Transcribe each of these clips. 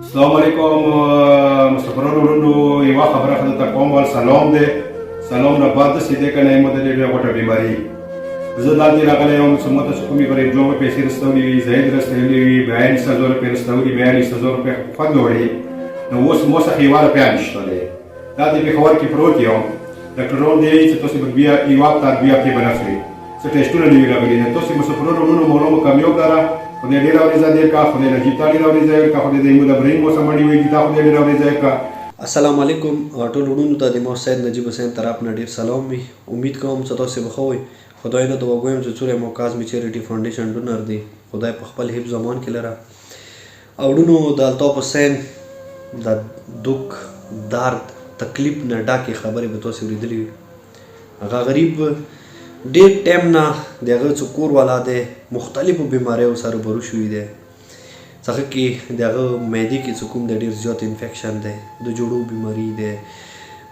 السلام علیکم مستقرونو ورونو یوه خبره ښه درته کوم ول سلام دی سلام نه بعد داسې دی که نه یم د ډېره غوټه بیماري زه دلته راغلی یم چې ماته چې کومې غریب جوړې پیسې رسولې وي زید رسولې وي 42,000 روپۍ رسولي 42,000 روپۍ خوند وړي نو اوس مو څخه یوه روپۍ نشته دی دا د پېښور کې پروت یم ډاکټران دی چې تاسې به بیا یوه هفته دوه هفتې به نه خوري څه ټېسټونه نوي راغلي دي تاسې مسافرونو ورونو مولومو کامیاب لره خدای ډېر اورېزه ډېر کا خدای نجیب تا ډېر اورېزه ډېر کا خدای د ایمود ابراهیم موسم مړي وي دا خدای ډېر اورېزه کا. السلام علیکم ټول وروڼو ته د محمد سید نجیب حسین طرف نه ډېر سلام وي امید کوم چې تاسې به ښه وئ خدای نه دعا کوم چې څومره مو کاظمي چیریټي فاونډیشن ډونر دی خدای په خپل حفظ امان کې لره او وروڼو د الطاف حسین د دک درد تکلیف نه ډاکې خبرې به تاسې اورېدلې وي هغه غریب ډېر ټایم نه د هغه چې کور والا دی مختلفو بیماریو سره روبرو شوي دی څخه کې د هغه معدې کې چې کوم د ډېر زیات انفیکشن دی د جوړو بیماري دی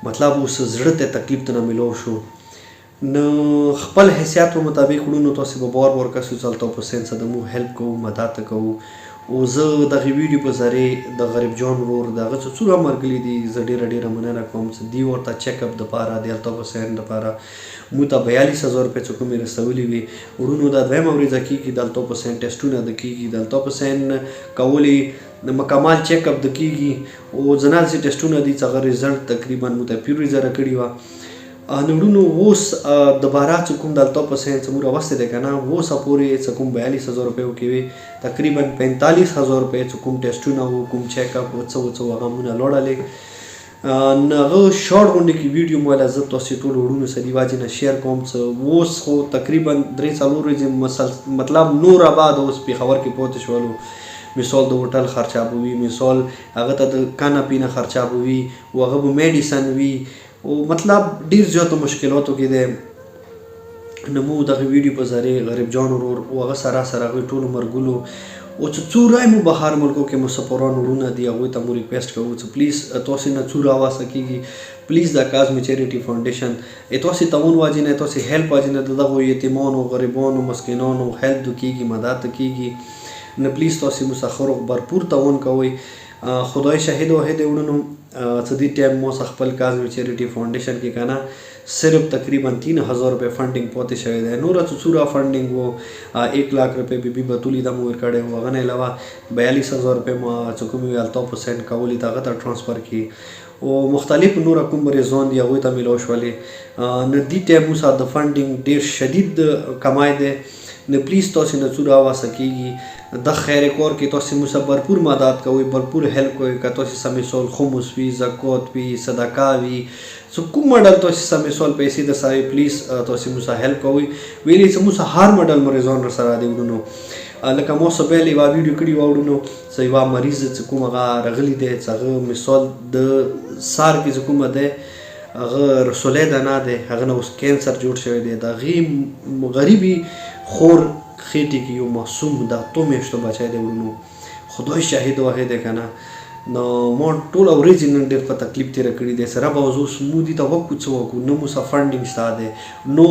مطلب اوس زړه ته تکلیف ته نه میلاو شو نو خپل حیثیت په مطابق وړو نو تاسې به بار بار کسو چې الطاف حسین څه د مو هیلپ کوو مدد کوو او زه دغې ویډیو په ذریعې د غریب جان ورور د هغه چې څومره مرګلي دي زه ډېره مننه کوم چې دوی ورته چیک اپ دپاره د الطاف حسین دپاره مو ته 42,000 روپۍ چې کومې رسولي وي وړونو دا دویمه ورځه کېږي د الطاف حسین ټیسټونه د کېږي د الطاف حسین کولې د مکمل چیک اپ د کېږي او ځنال چې ټیسټونه دي چې هغه ریزلټ تقریبا مو ته پیوري زره کړي وه نو وړونو اوس دوباره چې کوم د الطاف حسین چې مو راوستی دی که نه اوسه پورې چې کوم 42,000 روپیو کې وي تقریبا 45,000 روپۍ چې کوم ټیسټونه وو کوم چیک اپ و څه هغه مونه لوړلې نو هغه شارټ غونډې کې ویډیو مو ویله زه تاسې ټولو وړونو سره دې واجې نه شیر کوم څه اوس خو تقریبا 3-4 ورځې مطلب نور آباد اوس پېښور کې پاتې شولو مثال د هوټل خرچه به وي مثال هغه ته د کانه پینه خرچه به وي او هغه به میډیسن وي او مطلب ډېر زیاتو مشکلاتو کې دی نو مو دغه ویډیو په ذریعې غریب جان ورور او هغه سره هغوی ټولو مرګلو او چې څومره مو بهر ملکو کې مسافران وروڼه دي هغوی ته مو ریکویسټ کوو چې پلیز تاسې نه څومره راواسته کېږي پلیز د کاظمي چیریټي فاونډیشن تاسې تعاون واجې نه تاسې هیلپ واجې نه د دغو یتیمانو غریبانو مسکینانو هیلپ دو کېږي مدد کېږي نو پلیز تاسې مسافرو بھرپور تعاون کوئ خدای شهید واحد وړونو چې دې ټایم مو خپل کاظمي چیریټي فاونډیشن کې که نه صرف تقریبا 3,000 روپۍ فنډینګ پاتې شوی دی نوره چې څومره فنډینګ و 1,00,000 روپۍ بي بتولي دا مو ورکړی و هغه نه علاوه 42,000 روپۍ مو چې کومې وي الطاف حسین کولي د هغه ته ټرانسفر کړي او مختلف نوره کوم مریضان دي هغوی ته میلاو شولې نو دې ټایم مو د فنډینګ ډېر شدید کمای دی نو پلیز تاسې نه څومره واسه کېږي د خیر کار کې تاسې مو سره بھرپور مدد کوئ بھرپور هیلپ کوئ که تاسې سم مثال خمس وي زکات وي صدقه وي څه کوم مډل تاسې سم مثال پیسې د سره پلیز تاسې مو سره هیلپ کوئ ویلې چې مو سره هر مډل مریضان را سره دی وړونو لکه ما څه بیا یوه ویډیو کړې وه وړونو چې یوه مریض چې کوم هغه راغلی دی چې هغه مثال د سار کې چې کومه دی هغه رسولی دانه دی هغه نه اوس کینسر جوړ شوی دی د هغې غریبي خور خېټې کې یو معصوم د 8 میاشتو بچی دی وړونو خدای شاهد واحد دی که نه نو ما ټوله ورځې نن ډېر په تکلیف تېره کړې دی سره به اوس مو دې ته وکړو څه وکړو نه مو سره فنډینګ شته دی نو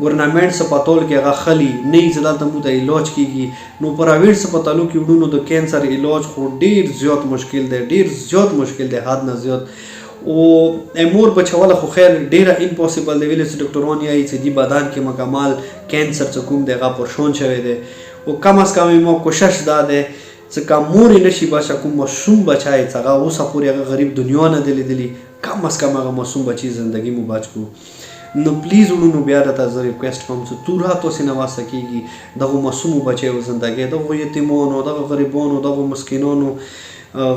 ګورنمنټ سپتال کې هغه خلي نه یې چې دلته مو ته علاج کېږي نو پرایویټ سپتالو کې وړونو د کینسر علاج خو ډېر زیات مشکل دی ډېر زیات مشکل دی حد نه زیات او مور بچوله خو خیر ډېره امپاسبل دی ویلې چې ډاکټران یایي چې دې بدن کې مکمل کینسر چې کوم دی هغه پرشون شوی دی او کم از کم ما کوشش دا دی چې که مور یې نشي بچه کوم معصوم بچی چې هغه اوسه پورې هغه غریب دنیا نه دی لیدلي کم از کم هغه معصوم بچي زندګي مو بچ کړو نو پلیز وړونو بیا درته زه ریکویسټ کوم چې توره تاسې نه واسطه کېږي دغو معصومو بچیو زندګۍ دغو یتیمانو دغو غریبانو دغو مسکینانو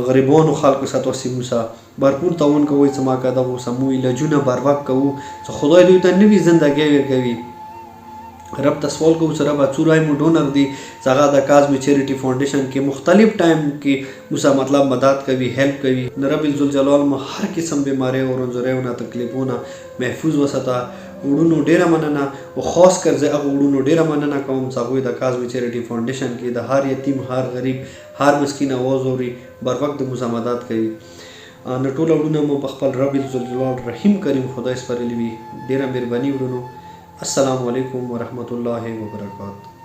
غریبانو خلکو سره تاسې مو سره بھرپور تعاون کوئ چې ما که دغو سره مو علاجونه بر وخت کوو چې خدای دوی ته نوي زندګۍ ورکوي رب ته سوال کوو چې ربه څومره مو ډونر دي چې هغه د کاظمي چیریټي فاونډیشن کې مختلف ټایم کې مو سره مطلب مدد کوي هیلپ کوي نو رب ذوالجلال مو هر قسم بیماری او رنځوریو نه تکلیفونه محفوظ وساته وړونو ډېره مننه او خاص کر زه هغه وړونو ډېره مننه کوم چې هغوی د کاظمي چیریټي فاونډیشن کې د هر یتیم هر غریب هر مسکین اواز اوري بر وخت د مو سره مدد کوي نو ټول وړونه مو په خپل رب ذوالجلال رحیم کریم خدای سپارلي وي ډېره مهرباني وړونو السلام علیکم ورحمت الله وبرکاته.